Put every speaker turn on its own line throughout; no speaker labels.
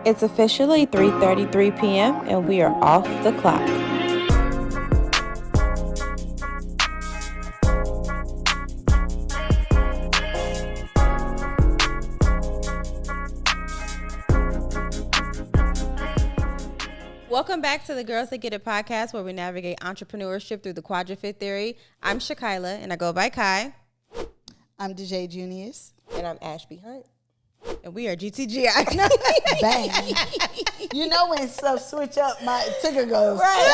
It's officially 3:33 p.m. and we are off the clock. Welcome back to the Girls That Get It podcast, where we navigate entrepreneurship through the quadruped theory. I'm Shakila, and I go by Kai.
I'm DJ Junius.
And I'm Ashby Hunt.
And we are GTGI.
Bang. You know when stuff switch up, my ticker goes.
Right.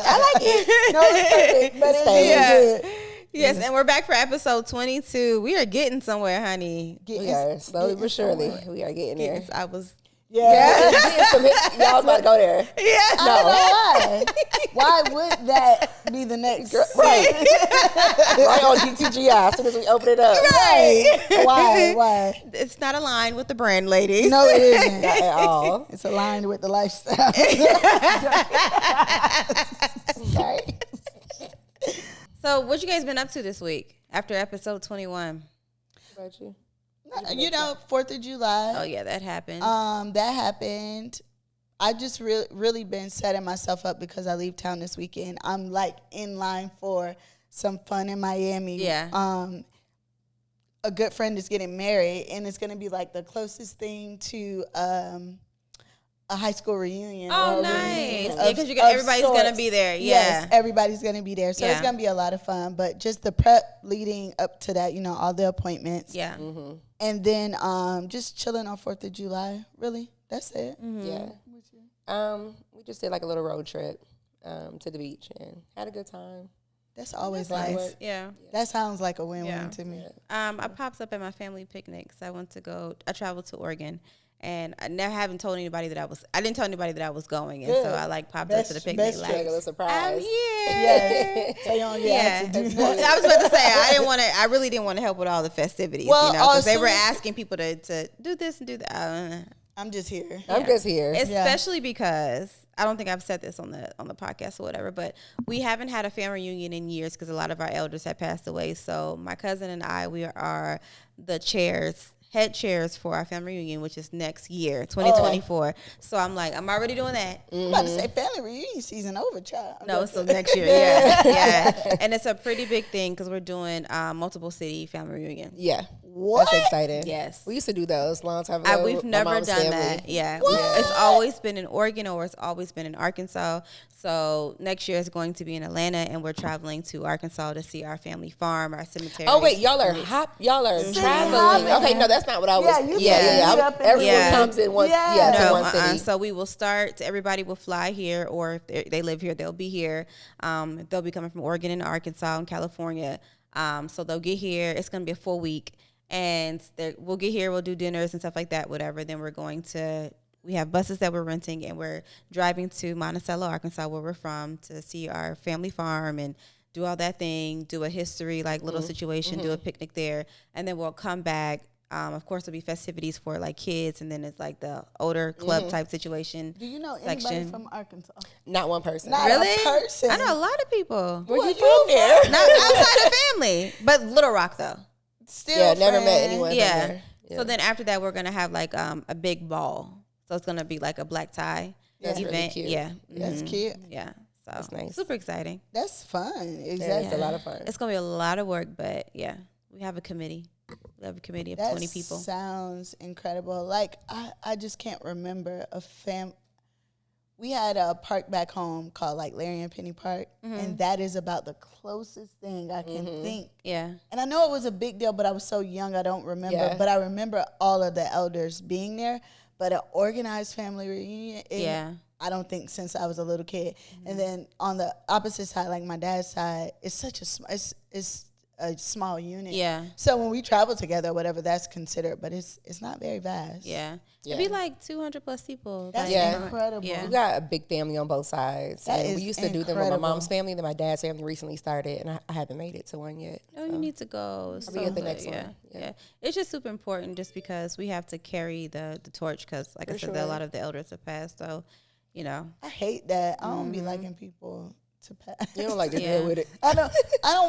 I like it. No, it's perfect, but it's good.
Yes, and we're back for episode 22. We are getting somewhere, honey.
We are slowly but surely. We are getting there.
I was...
Yeah. Y'all was about to go there.
Yeah.
I don't know why. Why would that be the next?
Right. Right on GTGI as soon as we open it up.
Right.
Why?
It's not aligned with the brand, ladies.
No, it isn't.
Not at all.
It's aligned with the lifestyle.
Sorry.
So what you guys been up to this week after episode 21?
What about you?
You know, 4th of July.
Oh, yeah, that happened.
That happened. I just really been setting myself up because I leave town this weekend. I'm like in line for some fun in Miami.
Yeah.
A good friend is getting married, and it's gonna be like the closest thing to a high school reunion.
Oh,
or
nice.
reunion
Yeah, because
of
everybody's
sorts.
going to be there. Yeah.
Yes, everybody's gonna be there, so
Yeah.
it's gonna be a lot of fun. But just the prep leading up to that, you know, all the appointments.
Yeah.
Mm-hmm.
And then just chilling on 4th of July. Really, that's it.
Mm-hmm.
Yeah. We just did like a little road trip to the beach and had a good time.
That's always
That's
nice.
Yeah.
That sounds like a win-win
Yeah.
to me.
I popped up at my family picnics. I traveled to Oregon. And I never haven't told anybody that I didn't tell anybody that I was going. And
Good.
so I popped up to the picnic.
best
Like,
Regular surprise.
I'm here.
Yes. So you don't get asked to do that.
I was about to say, I really didn't want to help with all the festivities,
Well,
because they were
also-
asking people to do this and do that.
I'm just here.
I'm just here.
Especially because I don't think I've said this on the podcast or whatever, but we haven't had a family reunion in years because a lot of our elders have passed away. So my cousin and I, we are the head chairs for our family reunion, which is next year, 2024. So I'm already doing that.
I'm about to say family reunion season over, child.
No, it's still next year. Yeah. And it's a pretty big thing because we're doing multiple city family reunion.
Yeah.
What?
That's exciting.
Yes.
We used to do those a long time ago.
We've
with my
never
mom's
done
family.
that. Yeah.
What?
It's always been in Oregon or it's always been in Arkansas. So next year is going to be in Atlanta, and we're traveling to Arkansas to see our family farm, our cemetery.
Oh wait, y'all are traveling.
hopping.
Okay, no, that's not what I was.
Yeah, you
yeah.
can't meet up in
Everyone
Yeah.
comes in one.
Yeah.
Yeah,
No,
to one city.
So we will start. Everybody will fly here, or if they live here, they'll be here. They'll be coming from Oregon and Arkansas and California. So they'll get here. It's going to be a full week, and we'll get here. We'll do dinners and stuff like that. Whatever. Then we're going to. We have buses that we're renting, and we're driving to Monticello, Arkansas, where we're from, to see our family farm and do all that thing, do a history, like little situation, do a picnic there, and then we'll come back. Of course, there'll be festivities for like kids, and then it's like the older club type situation.
Do you know anybody
section.
from Arkansas?
Not one person.
Not
Really?
a person.
I know a lot of people.
Where you
Well,
from there?
Not outside of family, but Little Rock though.
Still
Yeah, never met
friends.
anyone.
Yeah.
From there. Yeah.
So then after that, we're gonna have like a big ball. So it's gonna be like a black tie
That's really
event.
cute.
Yeah,
That's
Mhm.
cute.
Yeah, so
That's nice.
super exciting.
That's fun.
Yeah,
Exactly.
it's a lot of fun.
It's gonna be a lot of work, but yeah, we have a committee. We have a committee of
That
20 people.
sounds incredible. Like I just can't remember a We had a park back home called like Larry and Penny Park, and that is about the closest thing I can think.
Yeah,
And I know it was a big deal, but I was so young I don't remember.
Yeah.
But I remember all of the elders being there. But an organized family reunion,
yeah,
I don't think since I was a little kid. And then on the opposite side, like my dad's side, it's such it's a small unit.
yeah,
So when we travel together, whatever that's considered, but it's not very vast.
yeah.
Yeah.
It'd be like 200 plus people.
That's
like,
Yeah.
incredible.
Yeah.
We got a big family on both sides.
That
and
is
we used to do them with my
incredible.
mom's family. Then my dad's family recently started, and I haven't made it to one yet.
Oh, you need to go. It's
I'll be
so
at the
good.
next
yeah.
one.
Yeah.
Yeah.
It's just super important just because we have to carry the torch because, like I
For
said, a
sure.
lot of the elders have passed. So, you know.
I hate that. I don't be liking people to pass.
You don't like to
Yeah.
deal with it.
I don't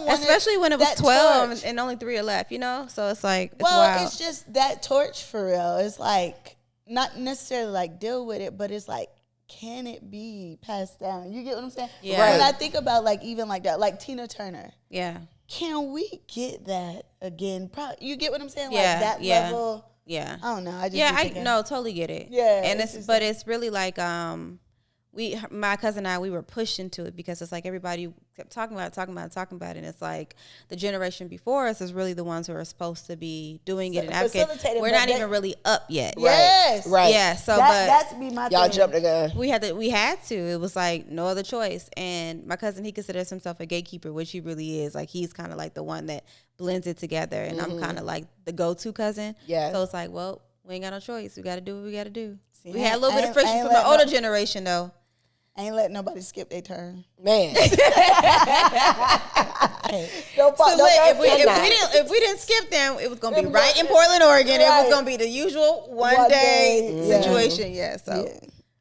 want
Especially when it was
that
12
torch.
and only 3 are left, you know? So it's like, it's
Well,
wild.
it's just that torch for real. It's like not necessarily like deal with it, but it's like, can it be passed down? You get what I'm saying?
Yeah.
When
Right.
I think about like even like that, like Tina Turner,
Yeah.
can we get that again? You get what I'm saying?
Yeah,
Like that
yeah.
level.
Yeah.
I don't know. I just
Yeah,
be
I
thinking,
no, totally get it.
Yeah,
and
it's
it's
just
but it's really like my cousin and I, we were pushed into it because it's like everybody kept talking about it, and it's like the generation before us is really the ones who are supposed to be doing it and advocating.
Facilitating,
We're
but
not even really up yet.
Yes.
Right.
Yeah. So,
That's be my
Y'all
thing.
jumped the gun.
we had to. It was like no other choice. And my cousin, he considers himself a gatekeeper, which he really is. Like he's kind of like the one that blends it together, and I'm kind of like the go-to cousin.
Yeah.
So it's like, well, we ain't got no choice. We got to do what we got to do.
See,
We had a little bit of
I
friction
ain't
from the
let
older generation, though.
I ain't letting nobody skip their turn.
Man.
Don't
So if we didn't skip them, it was gonna be right in Portland, Oregon. It
Right.
was gonna be the usual one
One
day
day, yeah.
situation. Yeah. So
Yeah.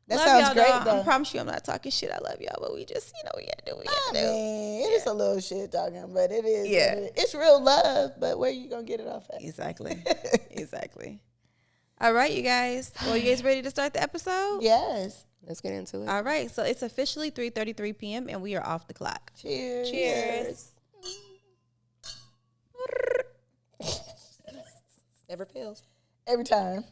That
love
sounds
y'all,
great,
though.
though.
I promise you, I'm not talking shit. I love y'all, but we just, we gotta do what we
I
gotta do.
mean, it is a little shit talking, but it is.
Yeah.
It's real love, but where you gonna get it off at?
Exactly. Exactly. All right, you guys. Well, you guys ready to start the episode?
Yes.
Let's get into it.
All right. So it's officially 3:33 p.m. and we are off the clock.
Cheers.
Cheers.
Never fails.
Every time.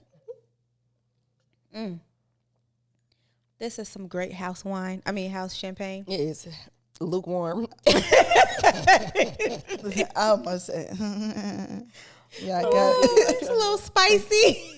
This is some great house wine. I mean, house champagne.
It is lukewarm.
I almost said. Yeah, I got it.
It's a little spicy.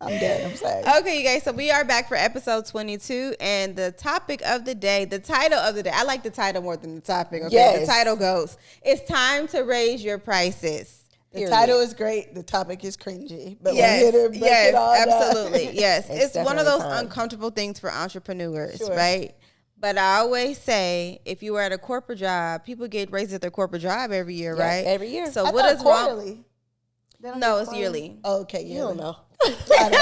I'm dead. I'm sorry.
Okay, you guys, so we are back for episode 22, and the topic of the day, the title of the day, I like the title more than the topic, okay?
Yes.
The title goes, it's time to raise your prices.
The title is great. The topic is cringy. But
Yes,
we're here to break it all down.
absolutely, yes.
It's
It's one of those
definitely time.
uncomfortable things for entrepreneurs,
Sure.
right? But I always say, if you were at a corporate job, people get raises at their corporate job every year,
Yes,
right?
every year.
So
I
what
thought
is wrong?
quarterly. They don't
No,
do
it's
quarterly?
yearly.
Oh, okay,
You
yearly.
don't know.
I don't know.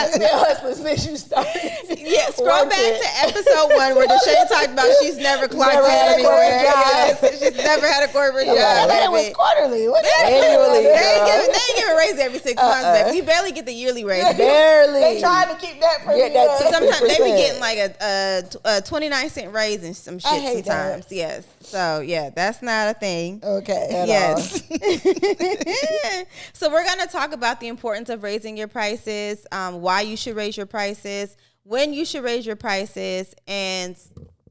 It's been hustling since you started.
Yeah, scroll back to episode 1 where Deshane talked about she's never clocked
Never
in
had a
anywhere.
corporate
Yes, she's never had a corporate job.
Then it was
baby.
quarterly. What
Annually,
They ain't
girl.
give a raise every 6 months, baby. We barely get the yearly raise.
Barely.
They trying to keep that from
Get
you.
that
Sometimes they be
50%.
getting like a 29-cent raise and some shit
I hate that.
sometimes. Yes. So yeah, that's not a thing.
Okay.
At
Yes. So we're gonna talk about the importance of raising your prices, why you should raise your prices, when you should raise your prices, and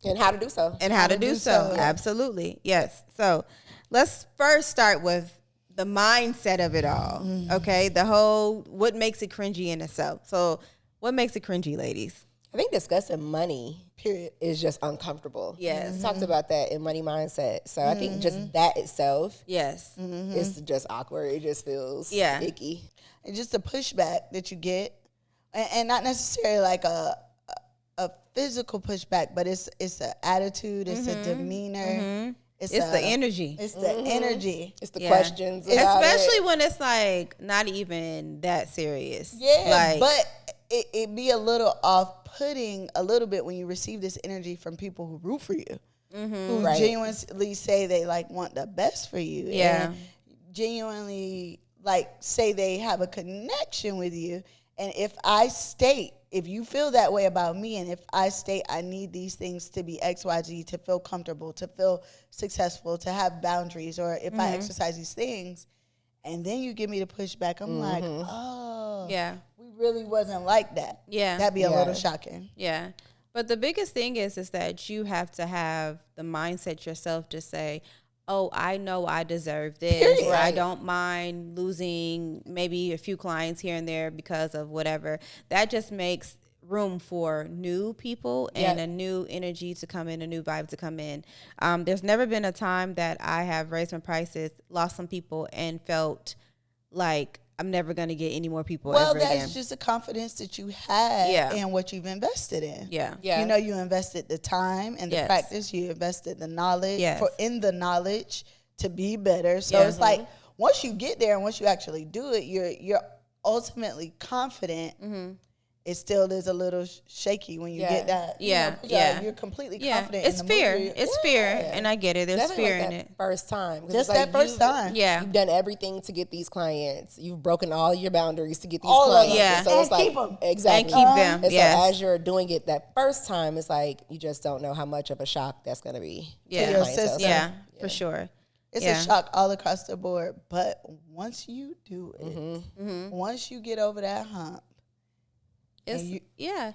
And how to do so.
how to do so.
so.
Absolutely. Yes. So let's first start with the mindset of it all. Okay. The whole what makes it cringy in itself. So what makes it cringy, ladies?
I think discussing money,
Period.
is just uncomfortable.
Yes.
We talked about that in Money Mindset. So I think just that itself
Yes.
is just awkward. It just feels
Yeah.
icky.
And just the pushback that you get, and not necessarily like a physical pushback, but it's an attitude, it's a demeanor,
It's the energy.
it's the energy.
It's the
Yeah.
questions about
Especially
it.
when it's like not even that serious.
Yeah,
Like,
but it be a little off-putting a little bit when you receive this energy from people who root for you, who
Right.
genuinely say they like want the best for you,
Yeah.
and genuinely like say they have a connection with you. And if you feel that way about me, and if I state I need these things to be XYZ, to feel comfortable, to feel successful, to have boundaries, or if I exercise these things, and then you give me the pushback, I'm like, oh,
yeah.
we really wasn't like that.
Yeah.
That'd be a
Yeah.
little shocking.
Yeah. But the biggest thing is that you have to have the mindset yourself to say, oh, I know I deserve this.
Period.
I
Right.
don't mind losing maybe a few clients here and there because of whatever. That just makes room for new people and
Yep.
a new energy to come in, a new vibe to come in. There's never been a time that I have raised my prices, lost some people, and felt like I'm never going to get any more people
Well,
ever
that's
again.
just a confidence that you had
Yeah.
in what you've invested in.
Yeah.
Yeah.
You know, you invested the time and the
Yes.
practice. You invested the knowledge
Yes.
in the knowledge to be better. So
Yeah.
it's like once you get there and once you actually do it, you're ultimately confident it still is a little shaky when you get that. You're completely confident.
It's
in the
fear.
movie.
It's fear, and I get it. There's
Definitely
fear
like
in
that
it.
first time. 'Cause
Just
it's like
that first time.
Yeah.
You've done everything to get these clients. You've broken all your boundaries to get these
All of
clients.
them.
Yeah.
And so
And
it's like
keep 'em.
exactly
And keep them.
And
Yes.
so as you're doing it that first time, it's like you just don't know how much of a shock that's going to be.
Yeah.
To
your
clientele.
system.
Yeah, for sure.
It's a shock all across the board. But once you do it,
Mm-hmm.
once you get over that hump,
It's
and you-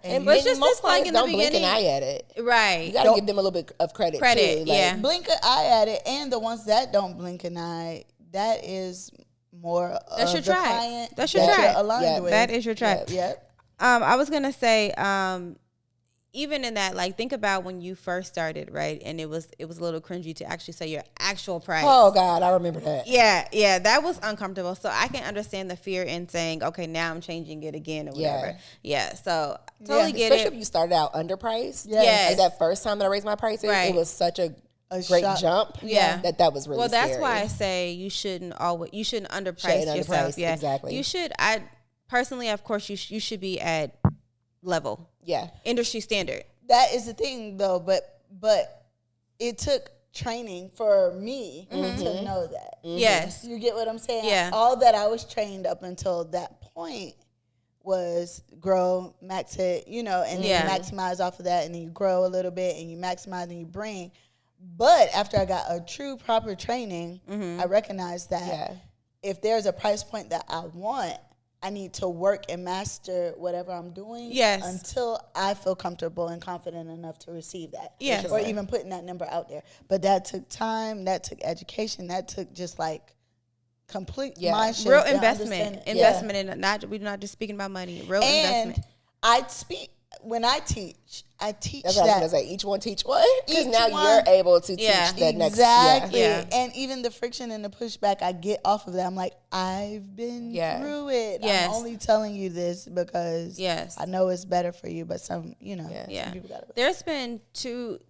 And
but it's just
most
this like
clients
in the
don't blink an
beginning,
eye at it.
right?
You got to give them a little bit of credit too.
Yeah.
blink an eye at it, and the ones that don't blink an eye, that is more
That's
of
your
the
tribe.
client
That's your
that
tribe.
you're aligned
Yeah.
with.
That is your tribe.
Yep.
I was gonna say, even in that, like, think about when you first started, right? And it was a little cringy to actually say your actual price.
Oh God, I remember that.
Yeah, that was uncomfortable. So I can understand the fear in saying, okay, now I'm changing it again or whatever. Yeah, so totally get
Especially
it.
if you started out underpriced.
Yes.
Like that first time that I raised my prices,
Right.
it was such a great
shock.
jump.
Yeah.
That was really
Well, that's
scary.
why I say you shouldn't underprice
Shouldn't
yourself.
underprice,
Yeah,
exactly.
You should. I personally, of course, you should be at level industry standard.
That is the thing, though. But it took training for me to know that.
Yes.
You get what I'm saying?
Yeah.
All that I was trained up until that point was grow, max it, and then you maximize off of that, and then you grow a little bit, and you maximize, and you bring. But after I got a true proper training, I recognized that if there's a price point that I want, I need to work and master whatever I'm doing until I feel comfortable and confident enough to receive that.
Yes.
Or even putting that number out there. But that took time, that took education, that took just like complete mind shift.
Real
and
investment.
understanding.
Investment in we're not just speaking about money. Real investment.
When I teach
That's what I was going to say. Each one teach one. Because
Each
now
one.
you're able to teach the next.
Exactly.
Yeah.
And even the friction and the pushback I get off of that, I'm like, I've been through it.
Yes.
I'm only telling you this because I know it's better for you, but some people got it.
There's been two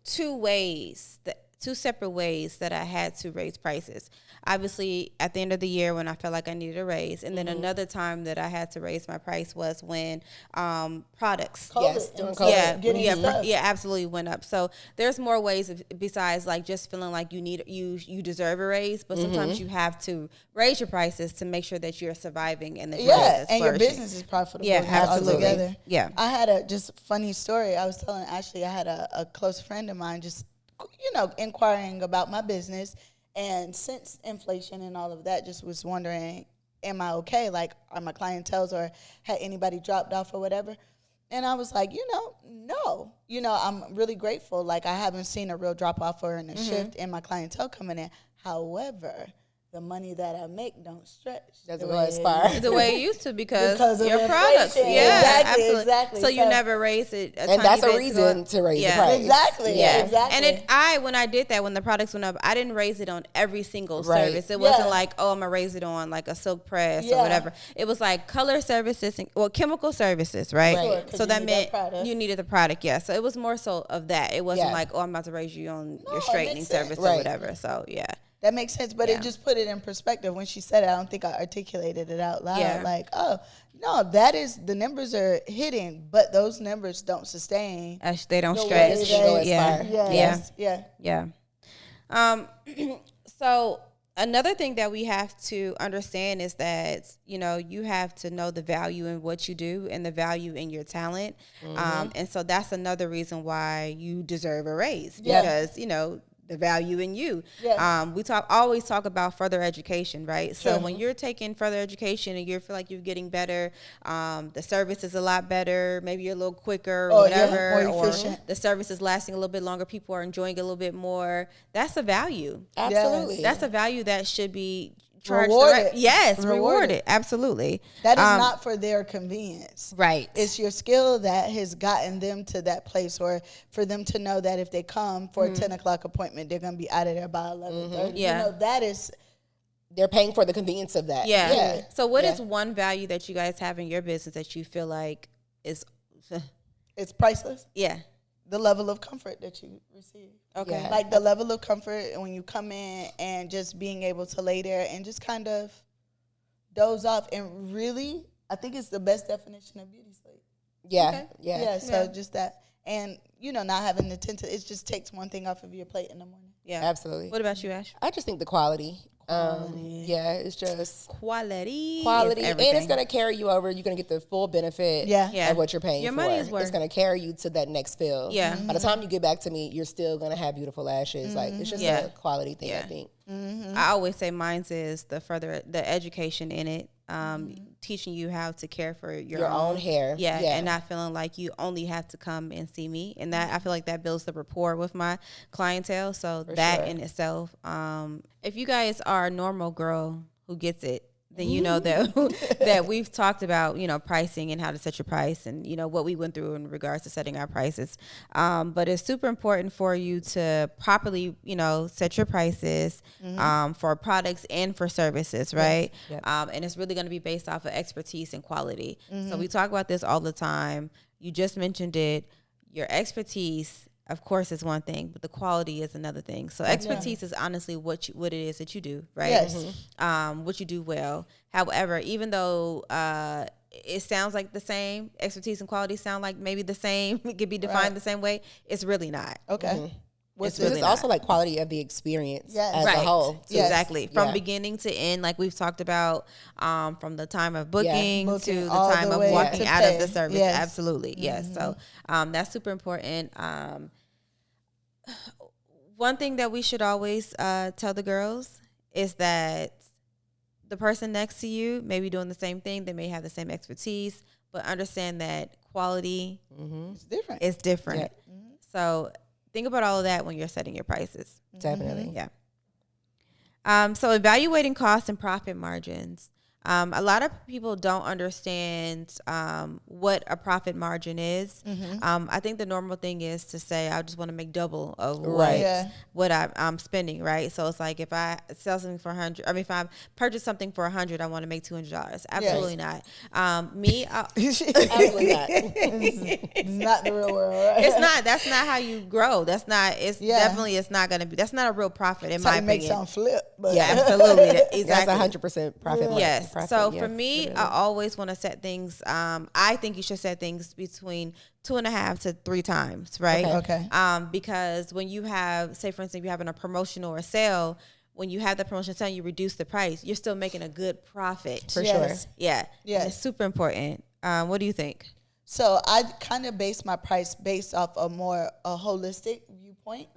separate ways that I had to raise prices. Obviously, at the end of the year when I felt like I needed a raise, and then another time that I had to raise my price was when products.
During COVID.
Absolutely went up. So there's more ways besides like just feeling like you deserve a raise, but sometimes you have to raise your prices to make sure that you're surviving and that your business is
and your
flourishing.
business is profitable.
Yeah, absolutely.
Altogether.
Yeah.
I had a just funny story. I was telling Ashley, I had a close friend of mine just inquiring about my business. And since inflation and all of that, just was wondering, am I okay? Like, are my clientels or had anybody dropped off or whatever? And I was like, no. I'm really grateful. Like, I haven't seen a real drop off or a shift in my clientele coming in. However, the money that I make don't stretch.
Doesn't go as far.
The way it used to because
of
your
inflation.
products. Yeah,
Exactly.
So you never raise it.
And that's a reason to raise the price.
Exactly.
Yeah.
Exactly.
And when I did that, when the products went up, I didn't raise it on every single service. It wasn't like, I'm going to raise it on like a silk press or whatever. It was like color services, chemical services, right?
Sure,
so that meant you needed the product, So it was more so of that. It wasn't like, I'm about to raise you on your straightening service or whatever. So,
that makes sense, but it just put it in perspective. When she said it, I don't think I articulated it out loud.
Yeah.
Like, oh, no, the numbers are hitting, but those numbers don't sustain.
They don't
the
stretch.
way they-
Yeah. So another thing that we have to understand is that, you have to know the value in what you do and the value in your talent. And so that's another reason why you deserve a raise because, the value in you. We always talk about further education, right? So when you're taking further education and you feel like you're getting better, the service is a lot better, maybe you're a little quicker or whatever,
more efficient.
Or the service is lasting a little bit longer, people are enjoying it a little bit more. That's a value.
Absolutely.
Yes.
That's a value that should be charged.
Rewarded.
Rewarded. Absolutely.
That is not for their convenience.
Right.
It's your skill that has gotten them to that place, or for them to know that if they come for a 10 o'clock appointment, they're going to be out of there by 11:30. That is...
They're paying for the convenience of that.
Yeah. So what is one value that you guys have in your business that you feel like is...
It's priceless.
Yeah.
The level of comfort that you receive.
Okay.
Like the level of comfort when you come in and just being able to lay there and just kind of doze off. And really, I think it's the best definition of beauty sleep.
Yeah,
Okay.
yeah.
So just that, and not having the it just takes one thing off of your plate in the morning.
Yeah,
Absolutely.
What about you, Ash?
I just think the quality. Yeah, it's just
Quality,
quality,
is
and
everything.
it's going to carry you over. You're going to get the full benefit
Yeah.
of what you're paying
Your
for.
money is worth.
It's going to carry you to that next fill.
Yeah.
By the time you get back to me, you're still going to have beautiful lashes. Like, it's just a quality thing, I think.
I always say mine's is the education in it, teaching you how to care for your
own hair.
Yeah,
Yeah.
and not feeling like you only have to come and see me. And that I feel like that builds the rapport with my clientele. So that
sure.
in itself, if you guys are a normal girl who gets it, then you know that that we've talked about, pricing and how to set your price and, what we went through in regards to setting our prices. But it's super important for you to properly, set your prices for products and for services, right?
Yep.
And it's really going to be based off of expertise and quality. So we talk about this all the time. You just mentioned it. Your expertise, of course, is one thing, but the quality is another thing. So expertise is honestly what it is that you do, right?
Yes.
What you do well. However, even though it sounds like the same, expertise and quality sound like maybe the same, it could be defined the same way, it's really not.
Okay.
It's
really
also
not.
like quality of the experience as
Right.
a whole. too.
Exactly. From
Yeah.
beginning to end, like we've talked about, from the time of booking to
Booking
the
all
time
the
of
way
walking
to
out of
pay.
the service.
Yes.
Absolutely. Yes. So that's super important. One thing that we should always tell the girls is that the person next to you may be doing the same thing. They may have the same expertise, but understand that quality
It's different.
is different.
Yeah.
So think about all of that when you're setting your prices.
Definitely.
Yeah. So evaluating cost and profit margins. A lot of people don't understand what a profit margin is. I think the normal thing is to say, I just want to make double of what I'm spending, right? So it's like if I sell something for $100, if I purchase something for $100, I want to make $200. Absolutely not.
Absolutely not.
It's not the real world, right?
It's not. That's not how you grow. That's not. It's definitely. It's not going to be. That's not a real profit in my
How you make
opinion.
something flip. But
Yeah, absolutely. Exactly.
That's 100% profit margin.
Yes.
Profit,
So
yeah,
for me,
literally.
I always want to set things. I think you should set things between 2.5 to 3 times, right?
Okay.
Because when you have, say, for instance, you're having a promotion or a sale. When you have the promotion sale, you reduce the price. You're still making a good profit.
For
Yes.
sure.
Yeah.
Yes.
And it's super important. What do you think?
So I kind of base my price based off a holistic viewpoint.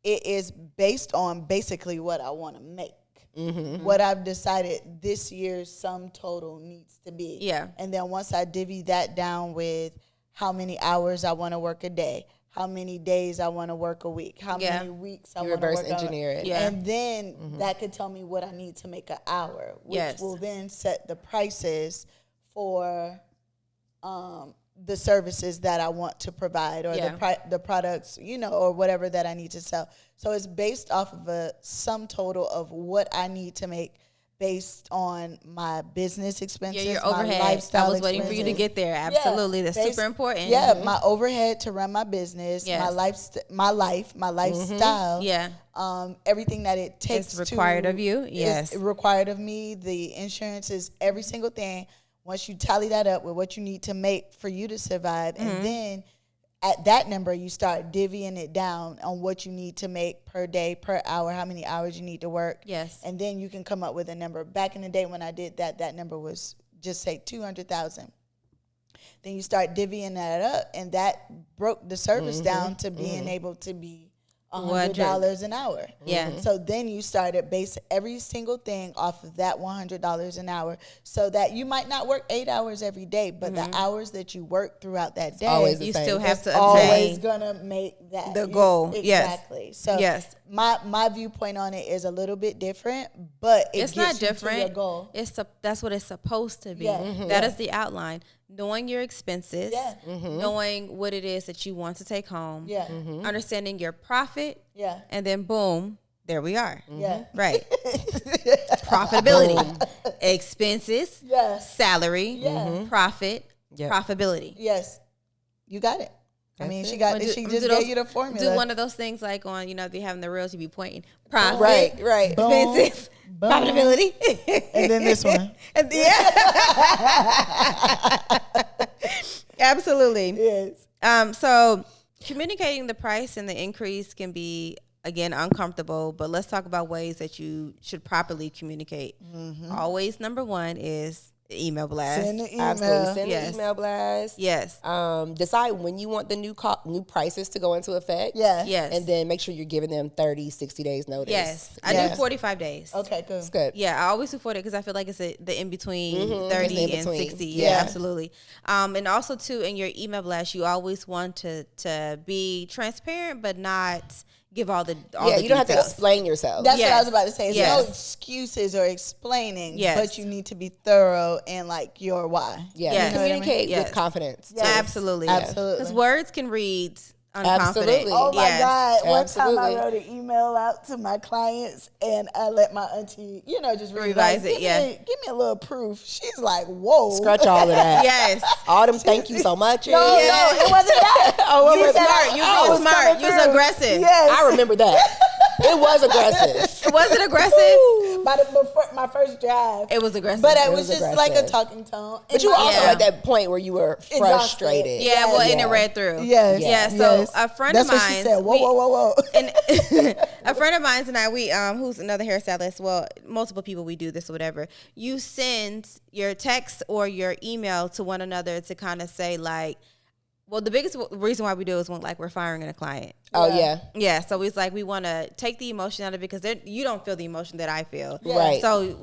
It is based on basically what I want to make. What I've decided this year's sum total needs to be.
Yeah.
And then once I divvy that down with how many hours I want to work a day, how many days I want to work a week, how many weeks I
You
want to
reverse
work
engineer it.
Yeah.
And then that could tell me what I need to make an hour, which
Yes.
will then set the prices for the services that I want to provide or the products, or whatever that I need to sell. So it's based off of a sum total of what I need to make based on my business expenses,
Yeah, your
my
overhead.
lifestyle
I was waiting for you to
expenses.
get there. Absolutely. That's super important.
Yeah, my overhead to run my business,
Yes.
my lifestyle.
Yeah.
Everything that it takes
It's required of you. Yes.
is required of me. The insurance is every single thing. Once you tally that up with what you need to make for you to survive, and then at that number, you start divvying it down on what you need to make per day, per hour, how many hours you need to work.
Yes.
And then you can come up with a number. Back in the day when I did that, that number was just say 200,000. Then you start divvying that up, and that broke the service down to being able to be $100 an hour.
Yeah.
So then you started base every single thing off of that $100 an hour, so that you might not work 8 hours every day, but the hours that you work throughout that day,
always the
You
same.
still have
it's
to
always
obtain.
gonna make that
The goal. Yes.
Exactly. So
Yes.
my viewpoint on it is a little bit different, but
It's
gets
not
you to your
different.
goal.
That's what it's supposed to be.
Yeah.
That is the outline. Knowing your expenses,
Yeah.
knowing what it is that you want to take home,
Yeah.
understanding your profit,
Yeah.
and then boom, there we are.
Yeah.
Right. Profitability, expenses,
Yes.
salary,
Yeah.
profit,
Yep.
profitability.
Yes. You got it. I mean,
That's
she
it.
got.
Or
She just gave you the formula.
Do one of those things like on, if you having the reels, you be pointing profit,
Right.
Boom,
expenses,
boom.
profitability,
And then this one.
and absolutely.
Yes.
So communicating the price and the increase can be, again, uncomfortable, but let's talk about ways that you should properly communicate. Always number one is email blast.
Send the email.
Absolutely. Send
Yes.
the email blast.
Yes.
Decide when you want the new prices to go into effect.
Yeah.
Yes.
And then make sure you're giving them 30, 60 days notice.
Yes. I
Yes.
do 45 days.
Okay, good.
It's good.
Yeah, I always do 40 because I feel like it's the in between 30
It's the
and
in-between.
60.
Yeah.
Yeah, absolutely. And also too, in your email blast, you always want to be transparent, but not give all the
You don't have to
details.
explain yourself.
That's what I
Yes.
was about to say. It's
Yes.
no excuses or explaining,
Yes.
but you need to be thorough and like your why.
Yeah,
Yes.
communicate
Yes.
with confidence.
Yes.
Absolutely.
Absolutely.
Because words can read unconfident.
Absolutely.
Oh my
Yes.
God. One time
Absolutely.
I wrote an email out to my clients and I let my auntie, just
Revise it,
Give me a little proof. She's like, whoa.
Scratch all of that.
Yes.
All them thank you so much.
No, no, it wasn't that.
Oh,
You
it
were
was
smart. You
I
were
was
smart.
coming
You was
through.
aggressive.
Yes.
I remember that. It was aggressive.
Was it aggressive?
Before my first drive.
It was aggressive.
But it
was
was just like a
aggressive.
talking tone.
But you were also
Yeah.
at that point where you were frustrated.
yeah, well, and it
Yeah.
read through.
Yes.
Yeah, so
yes.
a friend
That's
of
what she
mine.
said. Whoa.
And a friend of mine and I, we who's another hairstylist. Well, multiple people we do this or whatever. You send your text or your email to one another to kind of say like, well, the biggest reason why we do is when like we're firing a client.
Oh, yeah.
Yeah, so it's like we want to take the emotion out of it because you don't feel the emotion that I feel.
Yeah.
Right.
So,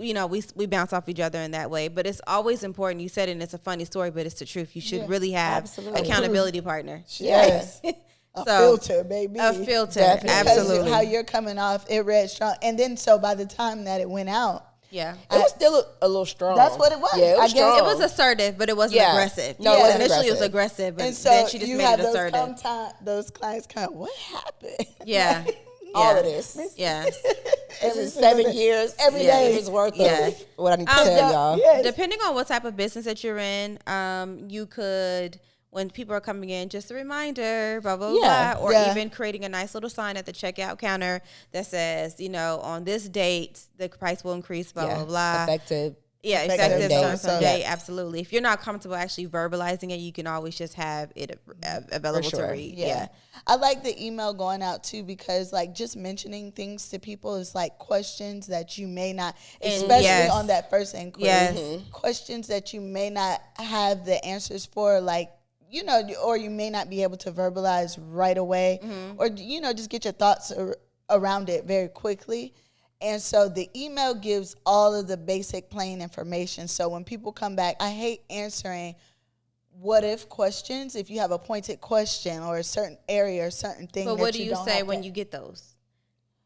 we bounce off each other in that way. But it's always important. You said it and it's a funny story, but it's the truth. You should really have
Absolutely.
accountability partner.
Yes. A
So,
filter, baby.
A filter.
Definitely.
Because
Absolutely.
how you're coming off, it read strong. And then so by the time that it went out,
Yeah.
It was still a little strong.
That's what it was.
Yeah, it was
I guess
strong.
It was assertive, but it wasn't
Yeah.
aggressive.
No, it wasn't
Initially, it was
aggressive.
aggressive, but
and so
then she just
you
made
have
it
those
assertive.
those clients come, what happened?
Yeah.
all
Yeah.
of this.
Yes.
This is 7 years,
Every
yeah,
day.
years worth
Yeah.
of what I need to tell y'all.
Yes.
Depending on what type of business that you're in, you could, when people are coming in, just a reminder, blah, blah,
Yeah.
blah, or
Yeah.
even creating a nice little sign at the checkout counter that says, on this date, the price will increase, blah,
Yeah.
blah, blah.
Effective.
Yeah,
Effective
effective
date.
so
So-
date, absolutely. If you're not comfortable actually verbalizing it, you can always just have it available
sure.
to read.
Yeah.
Yeah.
I like the email going out too because like just mentioning things to people is like questions that you may not, especially
yes.
on that first inquiry.
Yes.
Questions that you may not have the answers for, like, or you may not be able to verbalize right away, or, just get your thoughts around it very quickly. And so the email gives all of the basic plain information. So when people come back, I hate answering what if questions if you have a pointed question or a certain area or certain thing.
But
that
what do you
don't
say
have
when
to-
you get those?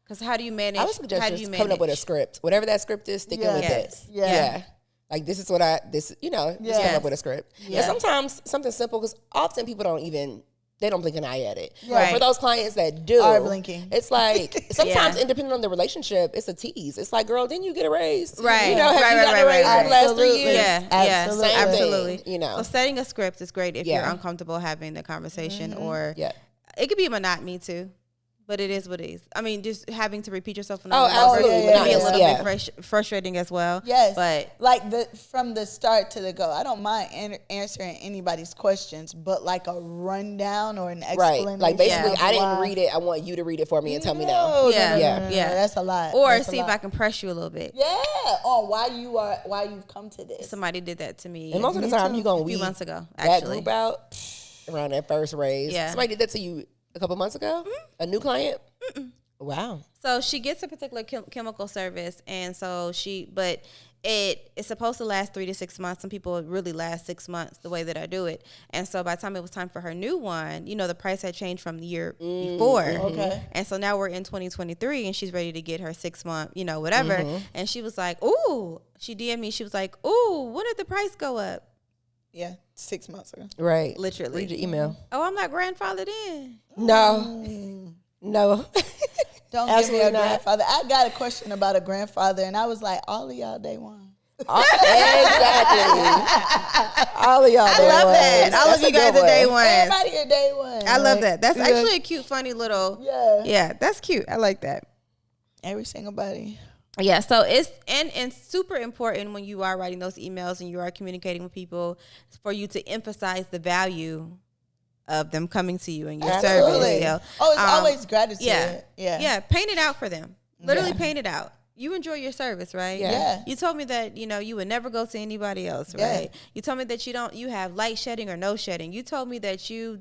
Because how do you manage?
I would suggest
how do
just
you
coming up with a
manage?
script. Whatever that script is, sticking with
Yes.
it.
Yeah.
Like, this is what just come
Yes.
up with a script.
Yeah.
And sometimes something simple, because often people they don't blink an eye at it.
Right.
But for those clients that do,
Are blinking.
it's like, sometimes,
Yeah.
and depending on the relationship, it's a tease. It's like, girl, didn't you get a raise?
Right.
Have you
Right,
gotten
right,
a raise
right,
in the last 3
Absolutely.
years?
Yeah,
Absolutely.
yeah,
Same thing,
absolutely. So setting a script is great if you're
Yeah.
uncomfortable having the conversation, or
Yeah.
it could be monotony too. But it is what it is. I mean, just having to repeat yourself
Oh,
absolutely.
absolutely.
yeah,
Can be a
yeah,
little
yeah.
bit frustrating as well.
Yes.
But
like from the start to the go, I don't mind answering anybody's questions, but like a rundown or an
Right.
explanation.
Like, basically,
of
I didn't
why.
read it. I want you to read it for me and tell me now.
No,
Yeah.
Yeah.
Yeah.
That's a lot.
or
That's a
see if
lot.
I can press you a little bit.
Yeah, on why you've come to this.
Somebody did that to me
And most of the time, you're going
a
to
few
weed
months ago.
that
Actually,
group out around that first raise.
Yeah.
Somebody did that to you a couple months ago? A new client? Wow.
so she gets a particular chemical service, and so but it's supposed to last 3 to 6 months. Some people it really last 6 months the way that I do it. And so by the time it was time for her new one, the price had changed from the year before.
Okay.
And so now we're in 2023 and she's ready to get her 6 month, whatever. And she was like, ooh, she DM'd me. She was like, ooh, when did the price go up?
Yeah, 6 months ago.
Right.
Literally.
Read your email.
Oh, I'm not grandfathered in.
No. No.
Don't give me
Absolutely
a
not.
grandfather. I got a question about a grandfather, and I was like, all of y'all day one.
Exactly. All of y'all.
I love that. All of you guys are day ones.
Everybody are day one.
I love that. That's actually a cute, funny little.
Yeah,
that's cute. I like that.
every single body.
Yeah, so it's and super important when you are writing those emails and you are communicating with people for you to emphasize the value of them coming to you and your service. You know?
Oh, it's always gratitude.
Yeah. Paint it out for them. Literally paint it out. You enjoy your service, right?
Yeah.
You told me that, you would never go to anybody else, right? You told me that you have light shedding or no shedding. You told me that you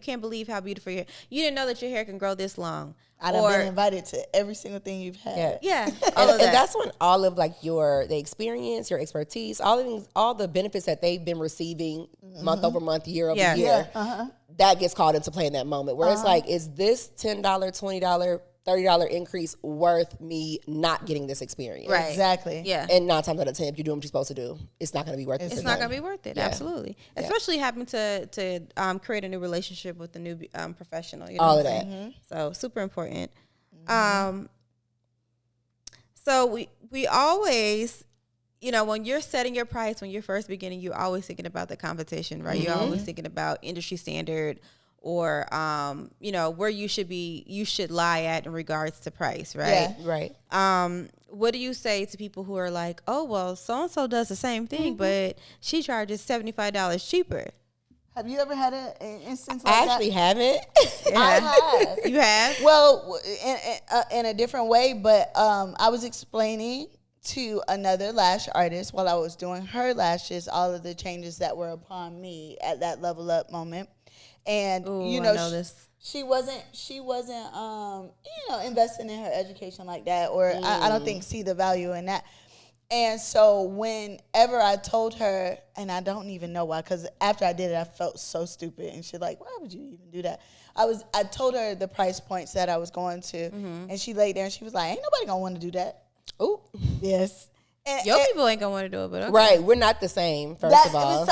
can't believe how beautiful your hair. You didn't know that your hair can grow this long.
I've been invited to every single thing you've had.
Yeah.
And that's when all of like the experience, your expertise, all the benefits that they've been receiving month over month, year over year, that gets called into play in that moment where it's like, is this $10, $20, $30 increase worth me not getting this experience?
Right.
Exactly.
Yeah.
And 9 times out of 10, if you're doing what you're supposed to do, it's not going to be worth it.
It's not going to be worth it. Yeah. Absolutely. Especially having to create a new relationship with a new professional. You know
all of that.
So super important. So we always, when you're setting your price, when you're first beginning, you're always thinking about the competition, right? You're always thinking about industry standard or, where you should lie at in regards to price, right?
Yeah, right.
What do you say to people who are like, oh, well, so-and-so does the same thing, but she charges $75 cheaper?
Have you ever had an instance like that?
I actually haven't.
I have.
You have?
Well, in a different way, but I was explaining to another lash artist while I was doing her lashes all of the changes that were upon me at that level up moment. And
Ooh, I know this.
She wasn't investing in her education like that, or I don't think see the value in that. And so whenever I told her, and I don't even know why, because after I did it, I felt so stupid. And she's like, why would you even do that? I told her the price points that I was going to, and she laid there and she was like, ain't nobody gonna want to do that.
Ooh.
Yes.
Your people ain't gonna want to do it, but okay.
Right, we're not the same. First of all,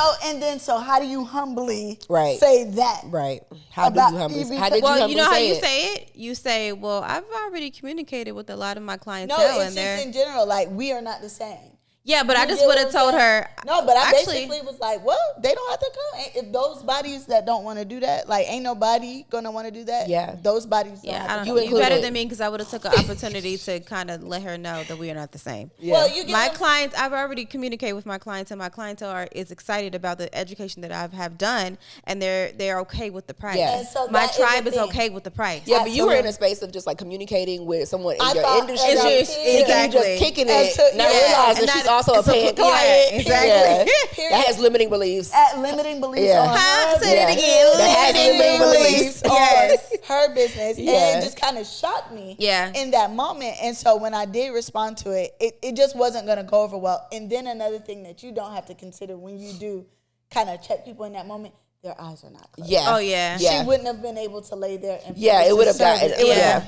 so how do you humbly
Right.
say that?
Right. How did you humbly say it?
Well, you know how you say it? You say, well, I've already communicated with a lot of my clientele.
No, it's just in general, like, we are not the same.
Yeah, but I just would have told her.
No, but I basically was like, well, they don't have to come. If those bodies that don't want to do that, like, ain't nobody going to want to do that.
Yeah.
Those bodies don't
Yeah,
have to
you better than me because I would have took an opportunity to kind of let her know that we are not the same.
Yeah.
Well, you get
My clients, I've already communicated with my clientele. My clientele is excited about the education that I have done, and they're okay with the price.
Yeah.
And so
My
that is
tribe
the
is
thing.
okay with the price.
Yeah, but you were in a space of just like communicating with someone in
I
your
thought
industry.
as a peer.
Exactly. You just kicking
As
it,
to-
not
yeah.
realizing
And
she's
not-
also a paying client.
exactly.
Yeah. That has limiting beliefs.
At limiting beliefs
Yeah.
on her
Say it
business.
again.
That has limiting beliefs.
on
Yes.
her business.
Yeah.
And it just kind of shocked me in that moment. And so when I did respond to it, it just wasn't going to go over well. And then another thing that you don't have to consider when you do kind of check people in that moment, their eyes are not closed.
Yeah.
Oh, yeah.
Yeah.
She wouldn't have been able to lay there and
It would have gotten.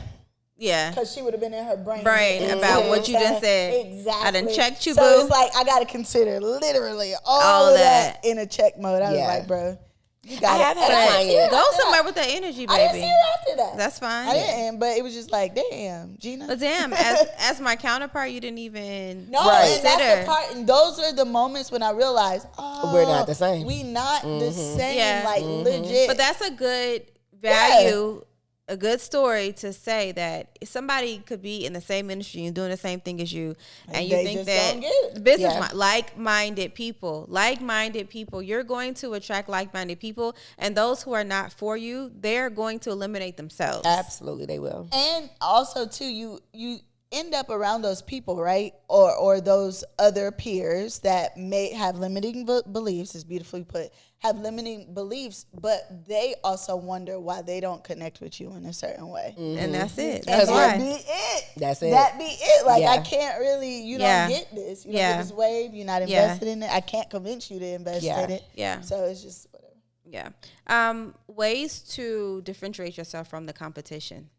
Yeah.
because she would have been in her brain
about what you just said.
Exactly.
I done checked you,
so
boo.
it's like I got to consider literally all of that in a check mode. I was like, bro, you got
I have had a
it.
client.
Go somewhere with that energy,
I didn't see
baby.
her after that.
That's fine.
I didn't, but it was just like, damn, Gina.
But damn, as my counterpart, you didn't even
No,
Right.
and that's the part. And those are the moments when I realized,
We're not the same.
We not the same,
Yeah.
like legit.
But that's a good value, a good story to say that somebody could be in the same industry and doing the same thing as you, and you
they
think
just
that
don't get it.
business
Yeah.
like-minded people, you're going to attract like-minded people, and those who are not for you, they're going to eliminate themselves.
Absolutely, they will.
And also too, you end up around those people, right? Or those other peers that may have limiting beliefs, is beautifully put, have limiting beliefs, but they also wonder why they don't connect with you in a certain way.
And that's it.
And
That's
that
why.
be it.
That's it.
That be it. Like,
Yeah.
I can't really, you don't get this. You don't get this wave. You're not invested in it. I can't convince you to invest in it.
Yeah.
So it's just whatever.
Yeah. Ways to differentiate yourself from the competition.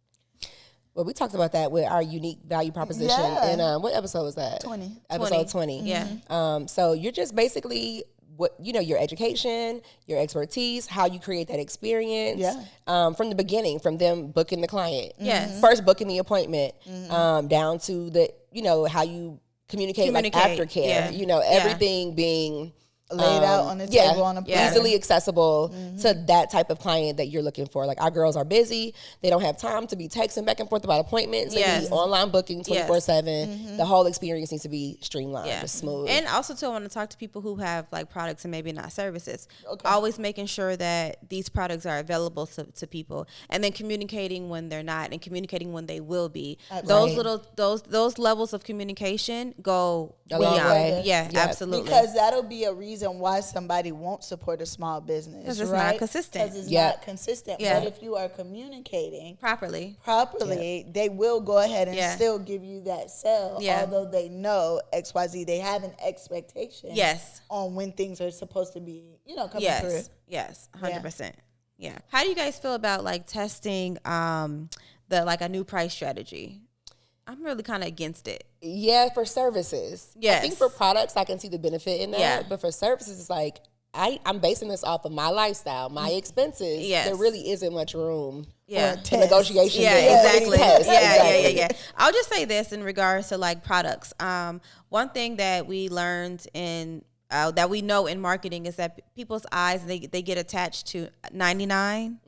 Well, we talked about that with our unique value proposition.
Yeah.
And what episode was that?
20.
Episode 20.
Yeah.
So you're just basically your education, your expertise, how you create that experience. From the beginning, from them booking the client.
Yes.
First booking the appointment, down to the, how you communicate. Like aftercare.
Yeah.
You know, everything being
laid out on the table on a platter.
Easily accessible to that type of client that you're looking for. Like our girls are busy. They don't have time to be texting back and forth about appointments. They need online booking 24/7. The whole experience needs to be streamlined, smooth.
And also too, I want to talk to people who have like products and maybe not services. Always making sure that these products are available to people, and then communicating when they're not, and communicating when they will be. Those those levels of communication go beyond. Yeah, absolutely.
Because that'll be a reason why somebody won't support a small business.
Because it's not consistent.
Because it's not consistent. But if you are communicating
properly,
they will go ahead and still give you that sale. Although they know XYZ, they have an expectation on when things are supposed to be, coming through.
Yes, 100%. Yeah. How do you guys feel about like testing a new price strategy? I'm really kind of against it.
Yeah, for services.
Yes.
I think for products, I can see the benefit in that. Yeah. But for services, it's like, I'm basing this off of my lifestyle, my expenses.
Yes.
There really isn't much room
for
negotiation.
Yeah, exactly. Yeah. I'll just say this in regards to like products. One thing that we learned that we know in marketing is that people's eyes, they get attached to 99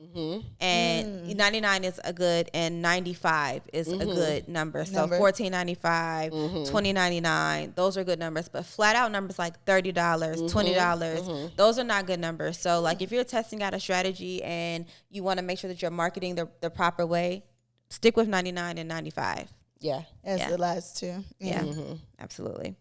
and 99 is a good, and 95 is a good number. So $14.95, $20.99, those are good numbers. But flat out numbers like $30, $20, those are not good numbers. So like if you're testing out a strategy and you want to make sure that you're marketing the proper way, stick with 99 and 95.
Yeah, as the last two.
Yeah, absolutely.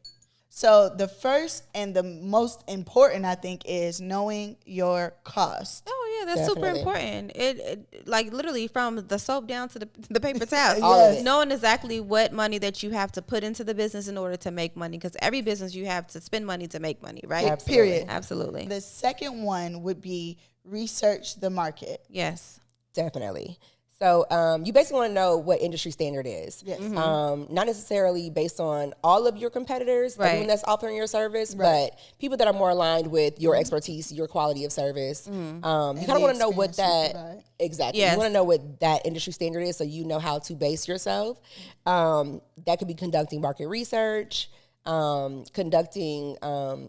So the first and the most important, I think, is knowing your cost.
Oh yeah, that's super important. It like literally from the soap down to the paper towels.
All of it.
Knowing exactly what money that you have to put into the business in order to make money, because every business you have to spend money to make money, right?
Absolutely.
Period.
Absolutely.
The second one would be research the market.
Yes.
Definitely. So you basically want to know what industry standard is.
Yes.
Not necessarily based on all of your competitors, everyone that's offering your service, but people that are more aligned with your expertise, your quality of service. You kind of want to know what that exactly.
Yes.
You want to know what that industry standard is, so you know how to base yourself. That could be conducting market research. Conducting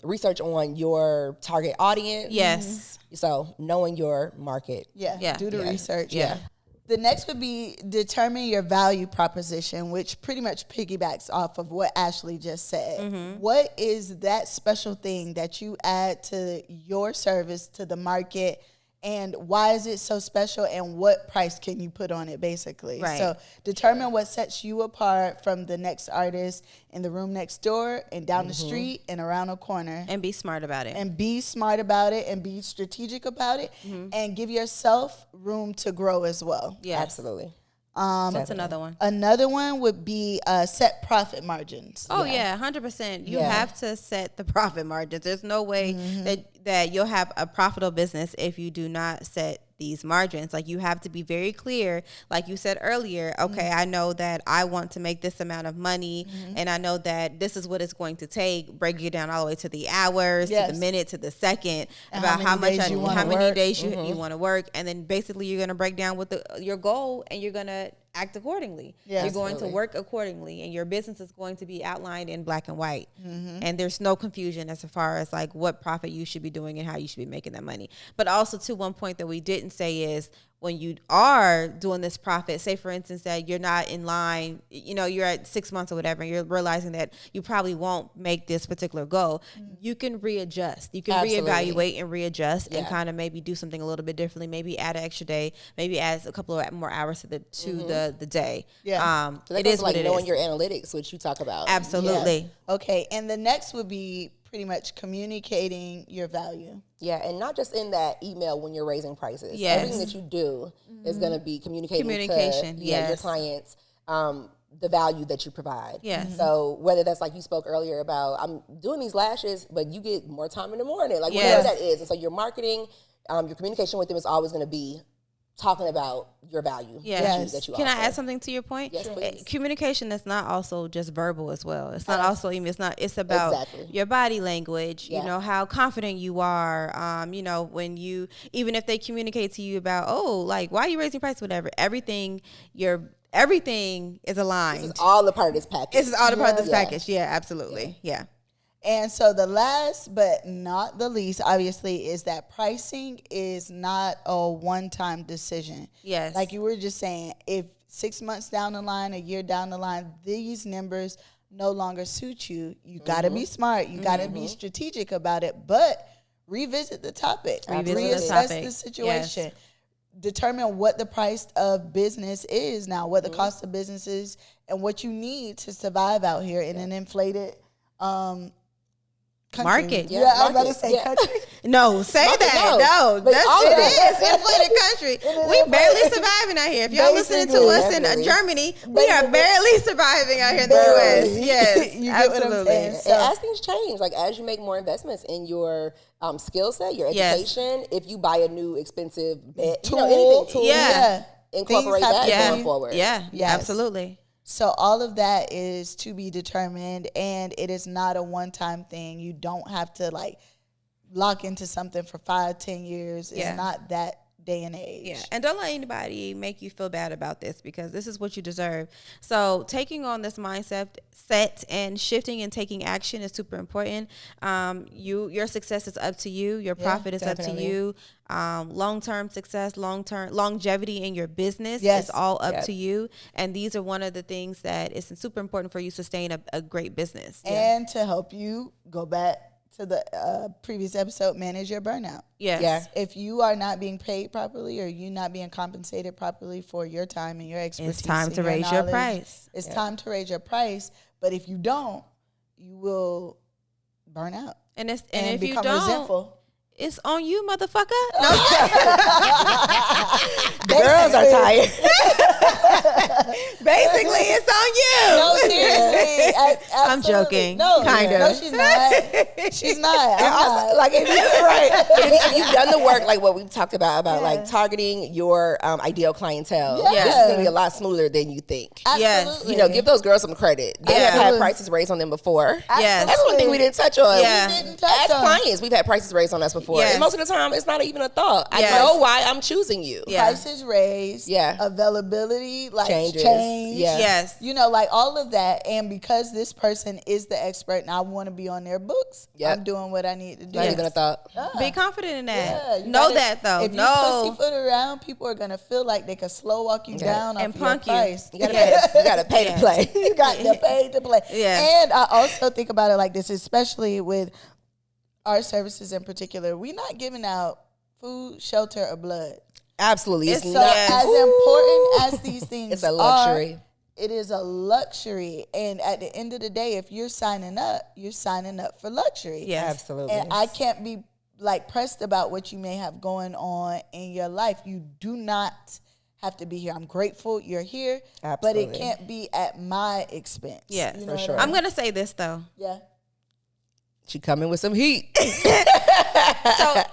research on your target audience.
Yes.
So knowing your market.
Do the research.
Yeah.
The next would be determine your value proposition, which pretty much piggybacks off of what Ashley just said. What is that special thing that you add to your service, to the market, and why is it so special, and what price can you put on it, basically?
Right.
So determine what sets you apart from the next artist in the room next door and down the street and around the corner.
And be smart about it.
And be smart about it and be strategic about it and give yourself room to grow as well.
Yeah.
Absolutely.
That's another one.
Another one would be set profit margins.
Oh yeah, 100%. You have to set the profit margins. There's no way that you'll have a profitable business if you do not set these margins. Like, you have to be very clear. Like you said earlier, okay, I know that I want to make this amount of money, and I know that this is what it's going to take. Break it down all the way to the hours, to the minute, to the second,
and
about how many days you want to work, and then basically you're going to break down what your goal, and you're going to act accordingly. You're going to work accordingly, and your business is going to be outlined in black and white. And there's no confusion as far as like what profit you should be doing and how you should be making that money. But also, to one point that we didn't say is, when you are doing this profit, say for instance that you're not in line, you're at 6 months or whatever, and you're realizing that you probably won't make this particular goal, you can readjust. You can reevaluate and readjust and kind of maybe do something a little bit differently, maybe add an extra day, maybe add a couple of more hours to the day.
So that
it is
like
what it
knowing
is.
your analytics, which you talk about.
Absolutely.
Okay, and the next would be pretty much communicating your value.
Yeah, and not just in that email when you're raising prices.
Yes.
Everything that you do is going to be communicating to
yes.
your clients the value that you provide.
Yes.
So whether that's like you spoke earlier about, I'm doing these lashes, but you get more time in the morning, like whatever that is. And so your marketing, your communication with them is always going to be talking about your value that you
Can
offer.
I add something to your point?
Yes, please.
Communication is not also just verbal as well. It's not also even, it's about your body language, how confident you are, when you, even if they communicate to you about, like, why are you raising price, whatever, everything everything is aligned.
This is all a part of this package.
This is all a part of this package. Yeah, absolutely. Yeah.
And so the last but not the least, obviously, is that pricing is not a one-time decision.
Yes.
Like you were just saying, if 6 months down the line, a year down the line, these numbers no longer suit you, you got to be smart. You got to be strategic about it, but revisit the topic. Reassess the situation. Yes. Determine what the price of business is now, what the cost of business is, and what you need to survive out here in an inflated country.
Market.
Yeah, I was about to say country.
No, say that. No, that's it is inflated country. We barely surviving out here. If y'all listening to us in Germany, we are barely surviving out here in the U.S. Yes,
you get what I'm saying.
So, and as things change, like as you make more investments in your skill set, your education, if you buy a new expensive tool, incorporate that going forward.
Yeah, absolutely.
So all of that is to be determined, and it is not a one-time thing. You don't have to like lock into something for 5-10 years. It's not that day and age.
Yeah, and don't let anybody make you feel bad about this, because this is what you deserve. So taking on this mindset and shifting and taking action is super important. Your success is up to you. Your profit is up to you. Long-term success, longevity in your business is all up to you. And these are one of the things that is super important for you to sustain a great business.
And to help you go back to the previous episode, manage your burnout.
Yes. Yeah.
If you are not being paid properly, or you not being compensated properly for your time and your expertise,
it's time to raise your price.
It's time to raise your price. But if you don't, you will burn out
and if
become
you don't,
resentful.
It's on you, motherfucker. No.
Girls are tired.
Basically, it's on you.
No, seriously.
I'm joking.
No,
kind of.
No, she's not. She's not. I'm not.
Like, if you've done the work, like what we talked about like targeting your ideal clientele, this is going to be a lot smoother than you think.
Absolutely.
Yes. Give those girls some credit. They have had prices raised on them before.
Yes.
That's one thing we didn't touch on.
Yeah.
We didn't touch on.
Clients, we've had prices raised on us before. Yes. And most of the time, it's not even a thought. I know why I'm choosing you.
Prices raised.
Yeah.
Availability, like
change.
Yeah.
Yes.
Like all of that. And because this person is the expert and I want to be on their books, I'm doing what I need to do.
Not even a thought.
Be confident in that.
Yeah,
know that, though.
If you pussyfoot around, people are going to feel like they can slow walk you down
and
off
punk
your price.
You got to pay to play.
You got to pay to play.
Yeah.
And I also think about it like this, especially with our services in particular. We're not giving out food, shelter, or blood.
Absolutely.
It's not as important as these things.
It's a luxury.
It is a luxury. And at the end of the day, if you're signing up for luxury.
Yeah,
absolutely.
And I can't be like pressed about what you may have going on in your life. You do not have to be here. I'm grateful you're here.
Absolutely.
But it can't be at my expense.
Yeah,
for
sure.
I'm going to say this, though.
Yeah.
She coming with some heat.
So,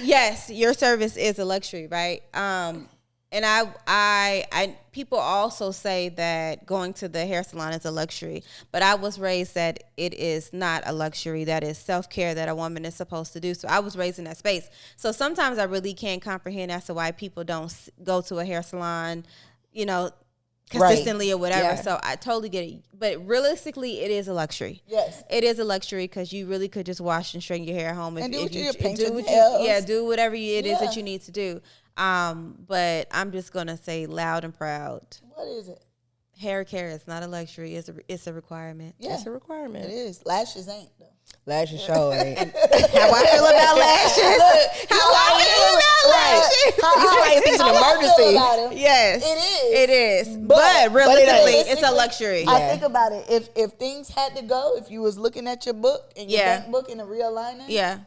yes, your service is a luxury, right? And I people also say that going to the hair salon is a luxury, but I was raised that it is not a luxury. That is self-care that a woman is supposed to do. So I was raised in that space. So sometimes I really can't comprehend as to why people don't go to a hair salon, consistently or whatever.
Yeah.
So I totally get it. But realistically, it is a luxury.
Yes.
It is a luxury because you really could just wash and straighten your hair at home.
And do what you
do whatever it is that you need to do. But I'm just going to say loud and proud.
What is it?
Hair care is not a luxury. It's a requirement.
Yeah.
It's a requirement.
It is. Lashes ain't, though.
Lashes show ain't.
How I feel about lashes. How I feel about lashes.
You feel like it's an emergency.
Yes.
It
is. But realistically, it's a luxury.
I think about it. If things had to go, if you was looking at your book and your bank book in a realignment,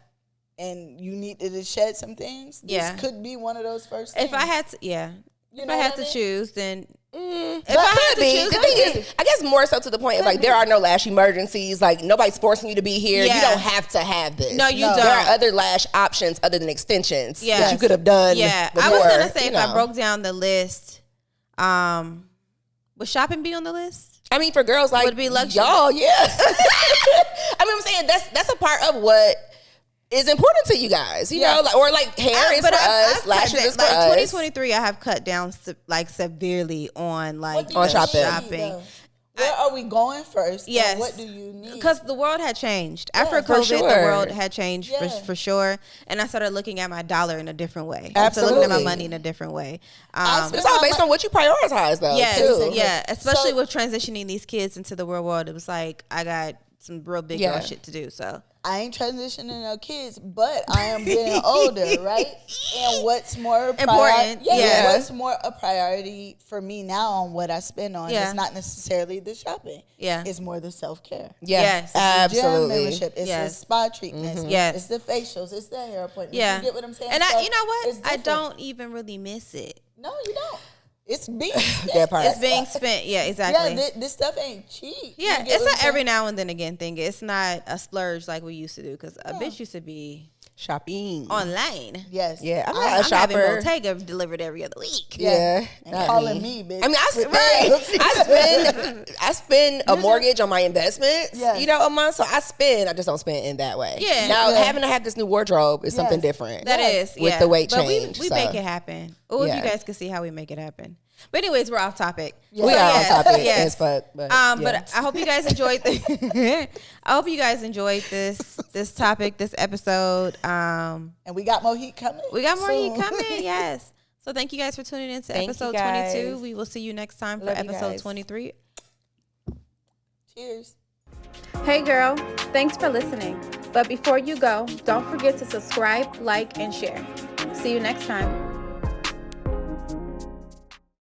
and you needed to shed some things, this could be one of those first things.
If I had to, if I had to choose, then
if I had to choose, the thing is, I guess more so to the point of like there are no lash emergencies. Like nobody's forcing you to be here.
Yeah.
You don't have to have this.
No, you don't.
There are other lash options other than extensions
Yeah.
that you could have done.
Yeah,
before,
I was gonna say if I broke down the list, would shopping be on the list?
I mean, for girls like
would it be luxury?
y'all, yeah. I mean, I'm saying that's a part of what is important to you guys, you know, like, or like hair is for us, lashes is for us.
2023, I have cut down like severely on like
on shopping.
Where are we going first?
Yes.
What do you need?
Because the world had changed. After COVID, the world had changed for sure. And I started looking at my dollar in a different way.
Absolutely.
Looking at my money in a different way.
It's all based on what you prioritize, though, too.
Yeah, especially with transitioning these kids into the real world. It was like, I got some real big girl shit to do, so.
I ain't transitioning no kids, but I am getting older, right? And what's more
important?
What's more a priority for me now on what I spend on? It's not necessarily the shopping.
Yeah,
it's more the self care.
Yes,
it's absolutely. The gym membership. It's the spa treatments.
Yes,
it's the facials. It's the hair appointments.
Yeah,
you get what I'm saying?
And you know what? I don't even really miss it.
No, you don't. It's being spent.
That part.
It's being spent. Yeah, exactly.
Yeah, this stuff ain't cheap.
Yeah, it's an every now and then again thing. It's not a splurge like we used to do, because a bitch used to be
shopping
online.
Yes.
Yeah, I'm not a shopper.
Having Bottega delivered every other week.
Yeah. And calling me, bitch.
I mean, I spend a mortgage on my investments, you know, a month. So I just don't spend in that way.
Yeah.
Now, having to have this new wardrobe is something different.
That is.
With the weight change.
We make it happen. Oh, if you guys can see how we make it happen. But anyways, we're off topic.
Yeah. We are off topic as fuck. But
I hope you guys enjoyed I hope you guys enjoyed this topic, this episode.
And we got more heat coming.
Yes. So thank you guys for tuning in to episode 22. We will see you next time for episode 23.
Cheers.
Hey girl, thanks for listening. But before you go, don't forget to subscribe, like, and share. See you next time.